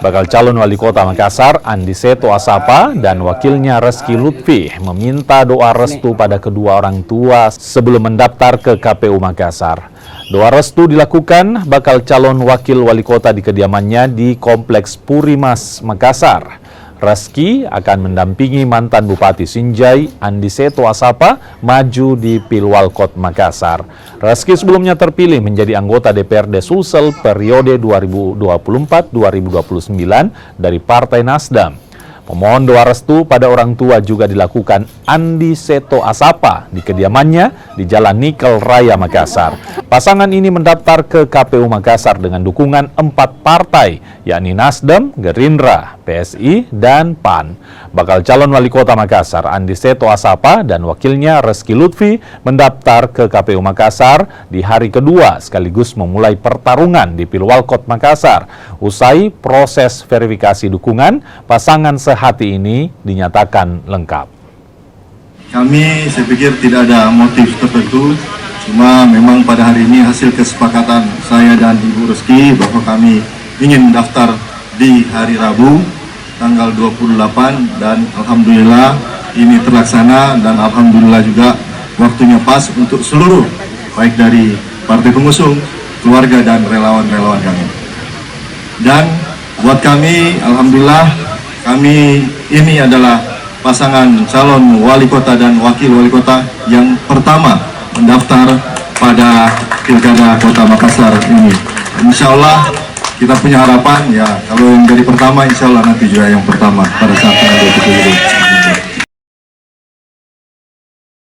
Bakal calon wali kota Makassar, Andi Seto Asapa, dan wakilnya Reski Lutfi meminta doa restu pada kedua orang tua sebelum mendaftar ke KPU Makassar. Doa restu dilakukan bakal calon wakil wali kota di kediamannya di Kompleks Purimas, Makassar. Reski akan mendampingi mantan Bupati Sinjai, Andi Seto Asapa, maju di Pilwalkot Makassar. Reski sebelumnya terpilih menjadi anggota DPRD Sulsel periode 2024-2029 dari Partai Nasdem. Memohon doa restu pada orang tua juga dilakukan Andi Seto Asapa di kediamannya di Jalan Nikel Raya, Makassar. Pasangan ini mendaftar ke KPU Makassar dengan dukungan 4 partai, yakni Nasdem, Gerindra, PSI, dan PAN. Bakal calon wali kota Makassar, Andi Seto Asapa, dan wakilnya Reski Lutfi mendaftar ke KPU Makassar di hari kedua sekaligus memulai pertarungan di Pilwalkot Makassar. Usai proses verifikasi dukungan, pasangan sehati ini dinyatakan lengkap. Kami, saya pikir tidak ada motif tertentu, cuma memang pada hari ini hasil kesepakatan saya dan Ibu Reski bahwa kami ingin daftar di hari Rabu tanggal 28 dan alhamdulillah ini terlaksana dan alhamdulillah juga waktunya pas untuk seluruh baik dari partai pengusung, keluarga dan relawan-relawan kami. Dan buat kami alhamdulillah kami ini adalah pasangan calon wali kota dan wakil wali kota yang pertama mendaftar pada Pilkada Kota Makassar ini. Insya Allah kita punya harapan ya kalau yang jadi pertama insya Allah nanti juga yang pertama pada saat tanggal 27.